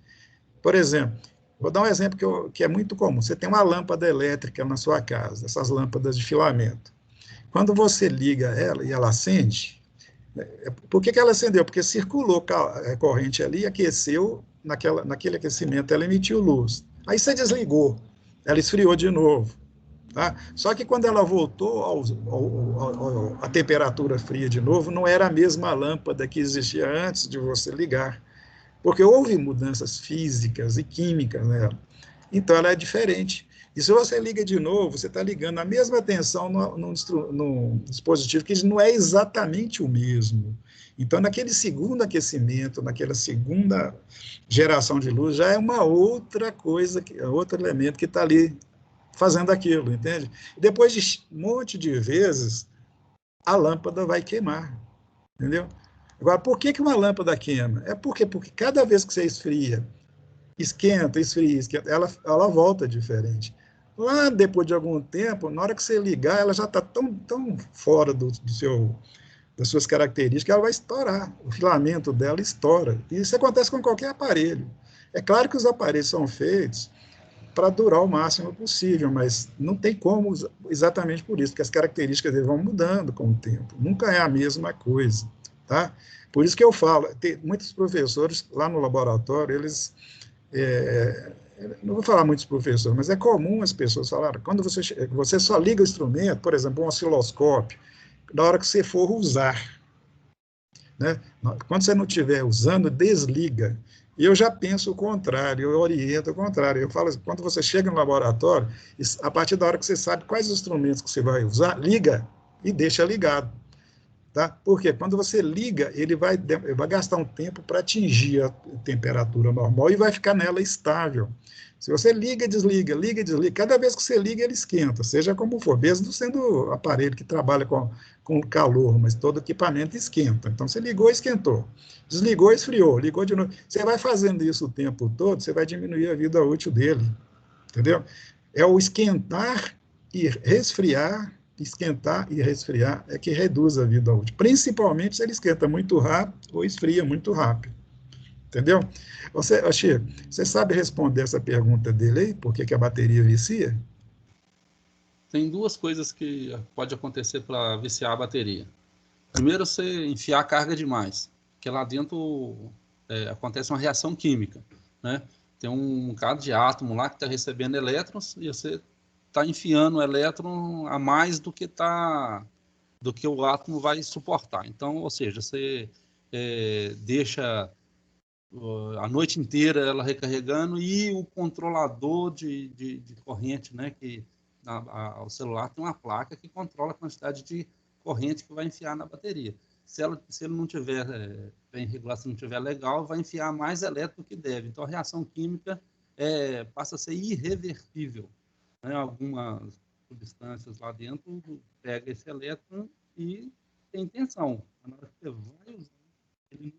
Por exemplo, vou dar um exemplo que é muito comum. Você tem uma lâmpada elétrica na sua casa, essas lâmpadas de filamento. Quando você liga ela e ela acende, por que ela acendeu? Porque circulou corrente ali, aqueceu, naquele aquecimento ela emitiu luz. Aí você desligou, ela esfriou de novo. Tá? Só que quando ela voltou à temperatura fria de novo, não era a mesma lâmpada que existia antes de você ligar, porque houve mudanças físicas e químicas nela. Então ela é diferente. E se você liga de novo, você está ligando a mesma tensão num dispositivo que não é exatamente o mesmo. Então, naquele segundo aquecimento, naquela segunda geração de luz, já é uma outra coisa, outro elemento que está ali fazendo aquilo, entende? Depois de um monte de vezes, a lâmpada vai queimar, entendeu? Agora, por que uma lâmpada queima? Porque cada vez que você esfria, esquenta, esquenta, ela volta diferente. Lá, depois de algum tempo, na hora que você ligar, ela já está tão fora das suas características que ela vai estourar. O filamento dela estoura. E isso acontece com qualquer aparelho. É claro que os aparelhos são feitos para durar o máximo possível, mas não tem como exatamente por isso, porque as características dele vão mudando com o tempo. Nunca é a mesma coisa, tá? Por isso que eu falo, tem muitos professores lá no laboratório, eles não vou falar muitos professores, mas é comum as pessoas falarem, quando você só liga o instrumento, por exemplo, um osciloscópio, na hora que você for usar, né? Quando você não estiver usando, desliga. E eu já penso o contrário, eu oriento o contrário. Eu falo assim, quando você chega no laboratório, a partir da hora que você sabe quais instrumentos que você vai usar, liga e deixa ligado. Tá? Porque quando você liga, ele vai gastar um tempo para atingir a temperatura normal e vai ficar nela estável. Se você liga e desliga, cada vez que você liga, ele esquenta, seja como for, mesmo sendo aparelho que trabalha com calor, mas todo equipamento esquenta. Então, você ligou, esquentou. Desligou, esfriou. Ligou de novo. Você vai fazendo isso o tempo todo, você vai diminuir a vida útil dele. Entendeu? É o esquentar e resfriar, esquentar e resfriar é que reduz a vida útil. Principalmente se ele esquenta muito rápido ou esfria muito rápido. Entendeu? Chico, você sabe responder essa pergunta dele aí? Por que a bateria vicia? Tem duas coisas que pode acontecer para viciar a bateria. Primeiro, você enfiar a carga demais, porque lá dentro acontece uma reação química, né? Tem um bocado de átomo lá que está recebendo elétrons e você está enfiando o elétron a mais do que o átomo vai suportar. Então, ou seja, você deixa a noite inteira ela recarregando e o controlador de corrente, né, que o celular tem uma placa que controla a quantidade de corrente que vai enfiar na bateria. Se ele não tiver bem regulado, se não tiver legal, vai enfiar mais elétrico do que deve. Então, a reação química passa a ser irreversível, né? Algumas substâncias lá dentro pega esse elétron e tem tensão. Na hora que você vai usar, ele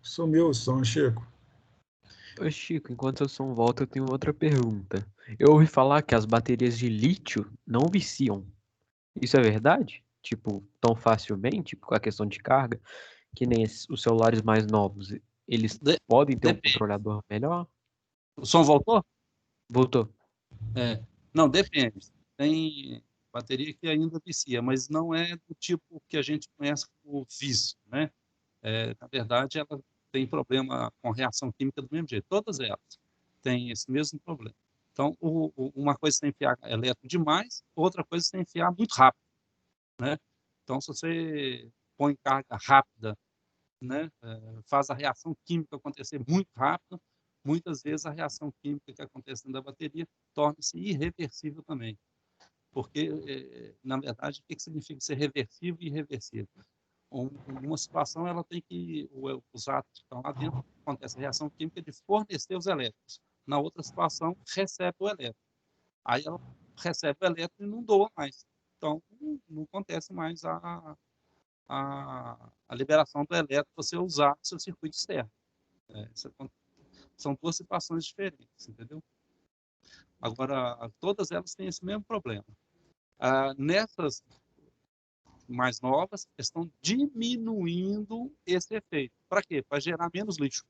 Sumiu o som, Chico. Ô Chico, enquanto seu som volta, eu tenho outra pergunta. Eu ouvi falar que as baterias de lítio não viciam. Isso é verdade? Tipo, tão facilmente, com a questão de carga, que nem os celulares mais novos, eles podem ter um depende. controlador melhor? O som voltou? Voltou. Não, depende. Tem bateria que ainda vicia, mas não é do tipo que a gente conhece como vício, né? Na verdade, ela tem problema com reação química do mesmo jeito. Todas elas têm esse mesmo problema. Então, uma coisa é você enfiar elétron demais, outra coisa é você enfiar muito rápido, né? Então, se você põe carga rápida, né, faz a reação química acontecer muito rápido, muitas vezes a reação química que acontece dentro da bateria torna-se irreversível também. Porque, na verdade, o que significa ser reversível e irreversível? Uma situação, ela tem que, os átomos que estão lá dentro, acontece a reação química de fornecer os elétrons. Na outra situação, recebe o elétron. Aí ela recebe o elétron e não doa mais. Então, não acontece mais a liberação do elétron que você usar no seu circuito externo. São duas situações diferentes, entendeu? Agora, todas elas têm esse mesmo problema. Nessas mais novas, estão diminuindo esse efeito. Para quê? Para gerar menos lixo.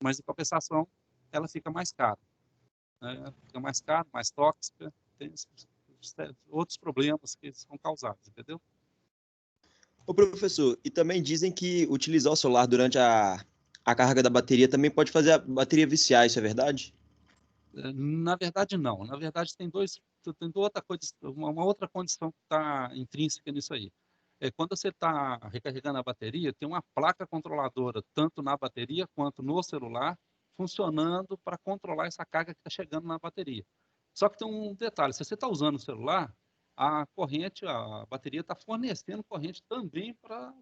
Mas, em compensação, ela fica mais cara. Fica mais cara, mais tóxica, tem outros problemas que são causados, entendeu? Ô, professor, e também dizem que utilizar o celular durante a carga da bateria também pode fazer a bateria viciar, isso é verdade? Na verdade, não. Na verdade, tem uma outra condição que está intrínseca nisso aí. Quando você está recarregando a bateria, tem uma placa controladora, tanto na bateria quanto no celular, funcionando para controlar essa carga que está chegando na bateria. Só que tem um detalhe, se você está usando o celular, a bateria está fornecendo corrente também para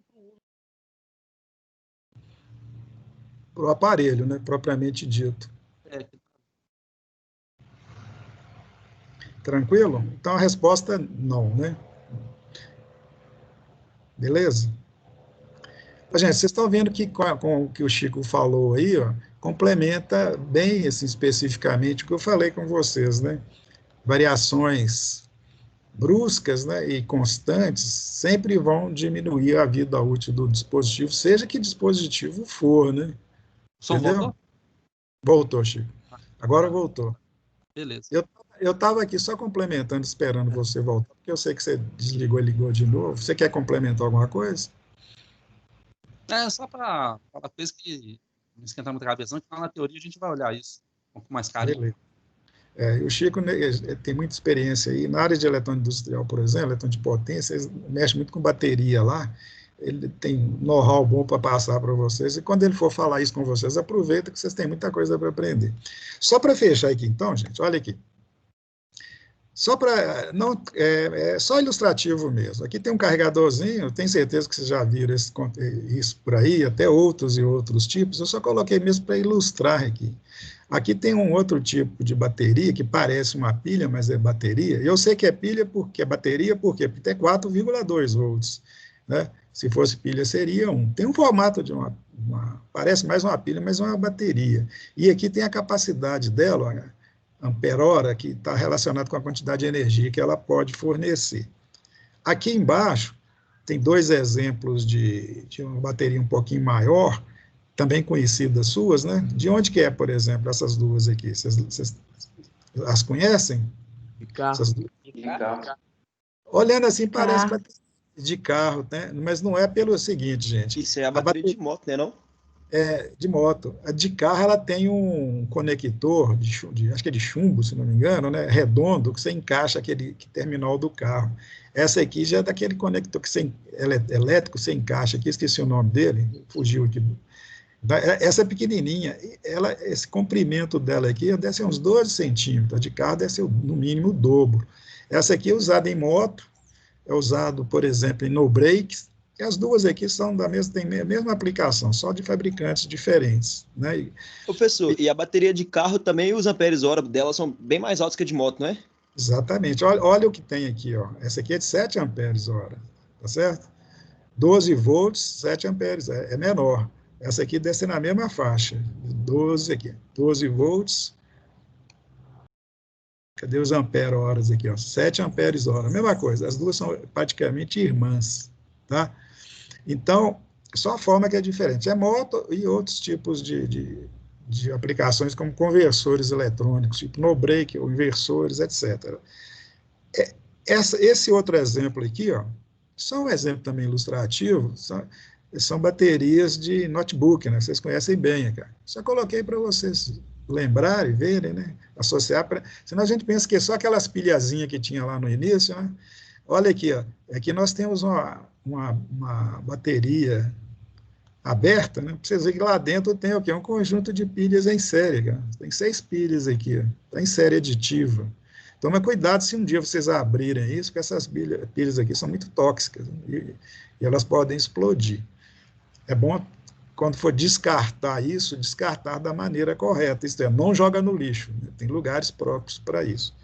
o aparelho, né, propriamente dito. Tranquilo? Então a resposta não, né? Beleza? Gente, vocês estão vendo que com o que o Chico falou aí, ó, complementa bem, assim, especificamente o que eu falei com vocês, né? Variações bruscas, né, e constantes sempre vão diminuir a vida útil do dispositivo, seja que dispositivo for, né? Som voltou? Voltou, Chico. Agora voltou. Beleza. Eu estava aqui só complementando, esperando você voltar, porque eu sei que você desligou e ligou de novo. Você quer complementar alguma coisa? Só para falar coisa que não esquentar muito a cabeça, que na teoria a gente vai olhar isso um pouco mais carinho. Beleza. O Chico, né, tem muita experiência aí. Na área de eletrônica industrial, por exemplo, eletrônica de potência, ele mexe muito com bateria lá. Ele tem know-how bom para passar para vocês. E quando ele for falar isso com vocês, aproveita que vocês têm muita coisa para aprender. Só para fechar aqui, então, gente, olha aqui. Só para não só ilustrativo mesmo. Aqui tem um carregadorzinho, tenho certeza que vocês já viram isso por aí, até outros e outros tipos. Eu só coloquei mesmo para ilustrar aqui. Aqui tem um outro tipo de bateria que parece uma pilha, mas é bateria. Eu sei que é pilha porque é bateria, por quê? Porque tem 4,2 volts, né? Se fosse pilha seria 1. Tem um formato de parece mais uma pilha, mas é uma bateria. E aqui tem a capacidade dela, olha, ampere-hora, que está relacionado com a quantidade de energia que ela pode fornecer. Aqui embaixo tem dois exemplos de uma bateria um pouquinho maior, também conhecidas suas, né? De onde que é, por exemplo, essas duas aqui? Vocês as conhecem? De carro. De carro. Olhando assim, parece bateria de carro, né? Mas não é pelo seguinte, gente. Isso é a bateria de moto, né, não? De moto. A de carro, ela tem um conector, acho que é de chumbo, se não me engano, né, redondo, que você encaixa aquele terminal do carro. Essa aqui já é daquele conector que elétrico, você encaixa aqui, esqueci o nome dele, fugiu aqui. Essa é pequenininha, esse comprimento dela aqui deve ser uns 12 centímetros, a de carro deve ser no mínimo o dobro. Essa aqui é usada em moto, é usado, por exemplo, em no-brakes, e as duas aqui têm a mesma aplicação, só de fabricantes diferentes, né? Professor, e a bateria de carro também, os amperes-hora delas são bem mais altos que a de moto, não é? Exatamente. Olha o que tem aqui, ó. Essa aqui é de 7 amperes-hora, tá certo? 12 volts, 7 amperes, é menor. Essa aqui deve ser na mesma faixa, 12 volts. Cadê os ampere-horas aqui, ó? 7 amperes-hora, mesma coisa. As duas são praticamente irmãs, tá? Então, só a forma que é diferente. É moto e outros tipos de aplicações, como conversores eletrônicos, tipo no-break, ou inversores, etc. Esse outro exemplo aqui, ó, só um exemplo também ilustrativo, são baterias de notebook, né? Vocês conhecem bem, cara. Só coloquei para vocês lembrarem, verem, né? Associar, senão a gente pensa que é só aquelas pilhazinhas que tinha lá no início, né? Olha aqui, ó. Aqui nós temos uma bateria aberta, né? Para vocês verem que lá dentro tem o quê? Um conjunto de pilhas em série, cara. Tem 6 pilhas aqui, está em série aditiva. Toma cuidado se um dia vocês abrirem isso, porque essas pilhas aqui são muito tóxicas, né? E elas podem explodir. É bom, quando for descartar isso, descartar da maneira correta, isto é, não joga no lixo, né? Tem lugares próprios para isso.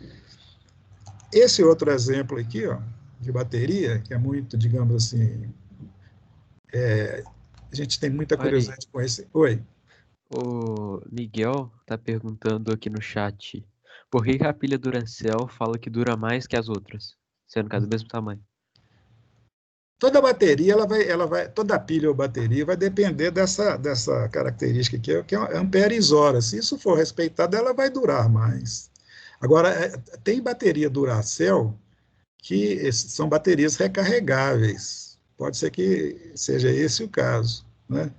Esse outro exemplo aqui, ó, de bateria, que é muito, digamos assim, A gente tem muita Olha aí. curiosidade com esse. Oi. O Miguel tá perguntando aqui no chat, por que que a pilha Duracell fala que dura mais que as outras, sendo que é do mesmo tamanho? Toda bateria, toda pilha ou bateria vai depender dessa característica que é amperes hora. Se isso for respeitado, ela vai durar mais. Agora, tem bateria Duracell que são baterias recarregáveis. Pode ser que seja esse o caso, né?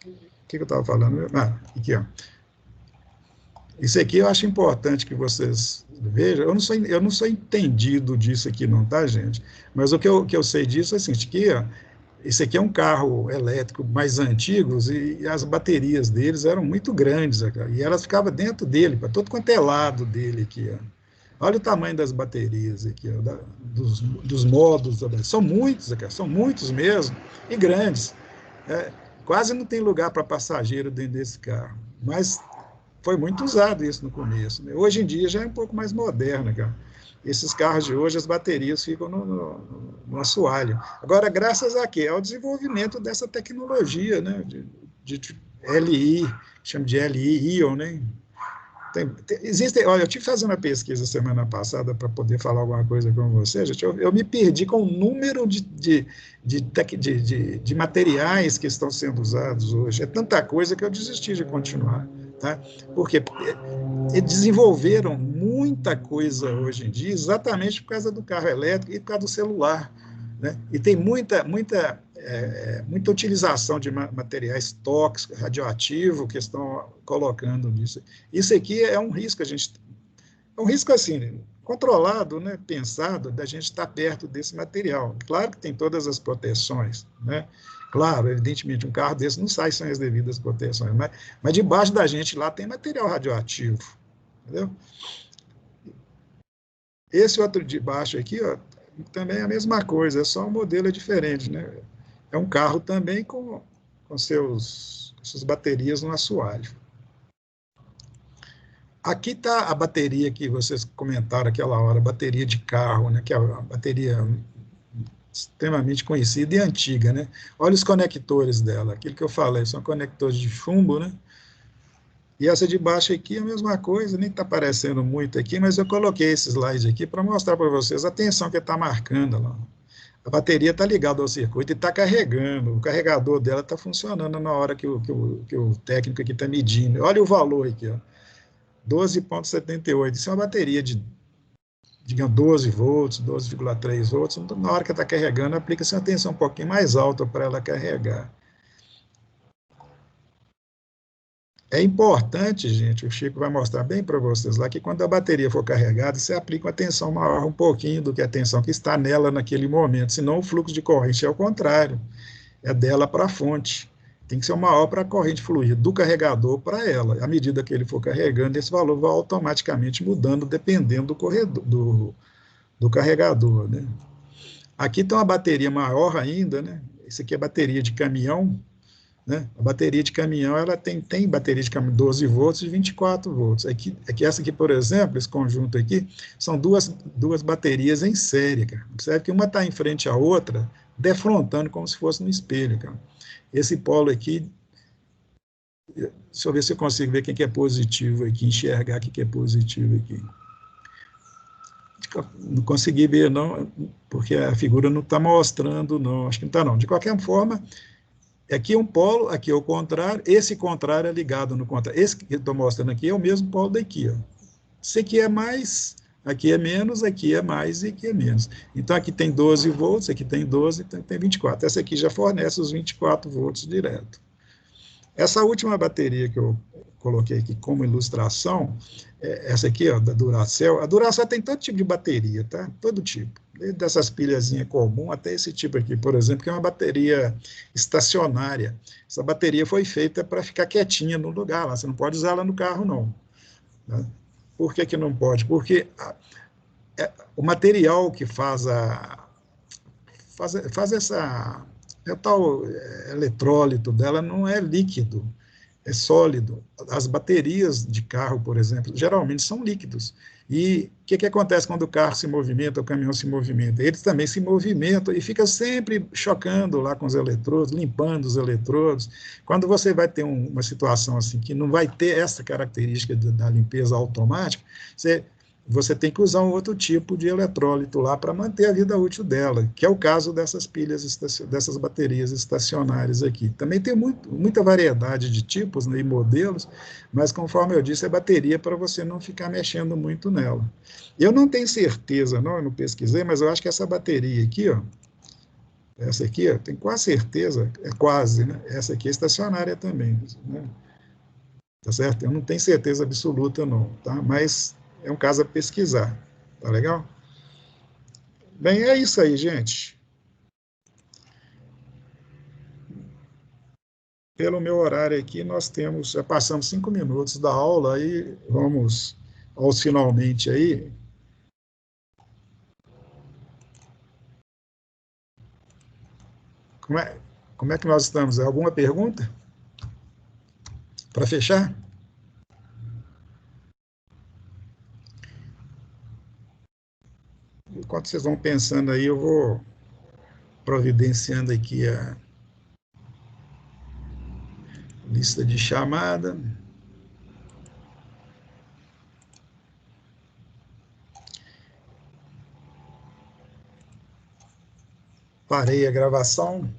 O que eu estava falando? Aqui, ó. Isso aqui eu acho importante que vocês vejam. Eu não sou entendido disso aqui, não, tá, gente? Mas o que eu sei disso é assim, que ó, esse aqui é um carro elétrico mais antigo e as baterias deles eram muito grandes, e elas ficavam dentro dele, para todo quanto é lado dele aqui, ó. Olha o tamanho das baterias aqui, ó, dos modos. São muitos mesmo, e grandes. Quase não tem lugar para passageiro dentro desse carro. Mas foi muito usado isso no começo, né? Hoje em dia já é um pouco mais moderno, cara. Esses carros de hoje, as baterias ficam no assoalho. Agora, graças a quê? Ao desenvolvimento dessa tecnologia, né? De LI, chama de LI-Ion, né? Olha, eu tive que fazer uma pesquisa semana passada para poder falar alguma coisa com você, gente. Eu me perdi com o número de materiais que estão sendo usados hoje. É tanta coisa que eu desisti de continuar. Tá? Por quê? Porque desenvolveram muita coisa hoje em dia exatamente por causa do carro elétrico e por causa do celular. Né? E tem muita utilização de materiais tóxicos, radioativos, que estão colocando nisso. Isso aqui é um risco, é um risco assim, controlado, né, pensado, da gente estar perto desse material. Claro que tem todas as proteções, né? Claro, evidentemente, um carro desse não sai sem as devidas proteções, mas debaixo da gente lá tem material radioativo, entendeu? Esse outro de baixo aqui, ó, também é a mesma coisa, é só um modelo diferente, né? É um carro também com suas baterias no assoalho. Aqui está a bateria que vocês comentaram aquela hora, bateria de carro, né? Que é a bateria extremamente conhecida e antiga, né? Olha os conectores dela, aquilo que eu falei, são conectores de chumbo, né? E essa de baixo aqui é a mesma coisa, nem está aparecendo muito aqui, mas eu coloquei esse slide aqui para mostrar para vocês a tensão que está marcando lá. A bateria está ligada ao circuito e está carregando, o carregador dela está funcionando na hora que o técnico aqui está medindo. Olha o valor aqui, ó, 12,78. Isso é uma bateria de, digamos, 12 volts, 12,3 volts. Na hora que está carregando, aplica-se uma tensão um pouquinho mais alta para ela carregar. É importante, gente, o Chico vai mostrar bem para vocês lá, que quando a bateria for carregada, você aplica uma tensão maior um pouquinho do que a tensão que está nela naquele momento, senão o fluxo de corrente é o contrário, é dela para a fonte. Tem que ser maior para a corrente fluir do carregador para ela. À medida que ele for carregando, esse valor vai automaticamente mudando, dependendo do carregador, né? Aqui tem uma bateria maior ainda, né? Esse aqui é bateria de caminhão, né? A bateria de caminhão, ela tem bateria de caminhão 12 volts e 24 volts. Aqui, essa aqui, por exemplo, esse conjunto aqui, são duas baterias em série, cara. Observe que uma está em frente à outra, defrontando como se fosse um espelho, cara. Esse polo aqui, deixa eu ver se eu consigo ver quem que é positivo aqui, enxergar o que é positivo aqui. Não consegui ver, não, porque a figura não está mostrando, não. Acho que não está, não. De qualquer forma, aqui é um polo, aqui é o contrário, esse contrário é ligado no contrário. Esse que eu estou mostrando aqui é o mesmo polo daqui, ó. Esse aqui é mais, aqui é menos, aqui é mais e aqui é menos. Então, aqui tem 12 volts, aqui tem 12, então tem 24. Essa aqui já fornece os 24 volts direto. Essa última bateria que eu coloquei aqui como ilustração, essa aqui, ó, da Duracell. A Duracell tem todo tipo de bateria, tá? Todo tipo. Desde essas pilhazinhas comuns até esse tipo aqui, por exemplo, que é uma bateria estacionária. Essa bateria foi feita para ficar quietinha no lugar lá. Você não pode usar ela no carro, não. Né? Por que não pode? Porque o material que faz essa... o tal eletrólito dela não é líquido. é sólido. As baterias de carro, por exemplo, geralmente são líquidos. E o que acontece quando o carro se movimenta, o caminhão se movimenta? Eles também se movimentam e fica sempre chocando lá com os eletrodos, limpando os eletrodos. Quando você vai ter uma situação assim, que não vai ter essa característica da limpeza automática, você tem que usar um outro tipo de eletrólito lá para manter a vida útil dela, que é o caso dessas pilhas, dessas baterias estacionárias aqui. Também tem muita variedade de tipos, né, e modelos, mas conforme eu disse, é bateria para você não ficar mexendo muito nela. Eu não tenho certeza, não, eu não pesquisei, mas eu acho que essa bateria aqui, ó, essa aqui, ó, tenho quase certeza, é quase, né? Essa aqui é estacionária também, né? Tá certo? Eu não tenho certeza absoluta, não, tá? Mas é um caso a pesquisar, tá legal? Bem, é isso aí, gente. Pelo meu horário aqui, já passamos 5 minutos da aula, aí vamos aos finalmente aí. Como é que nós estamos? Alguma pergunta? Para fechar? Enquanto vocês vão pensando aí, eu vou providenciando aqui a lista de chamada. Parei a gravação.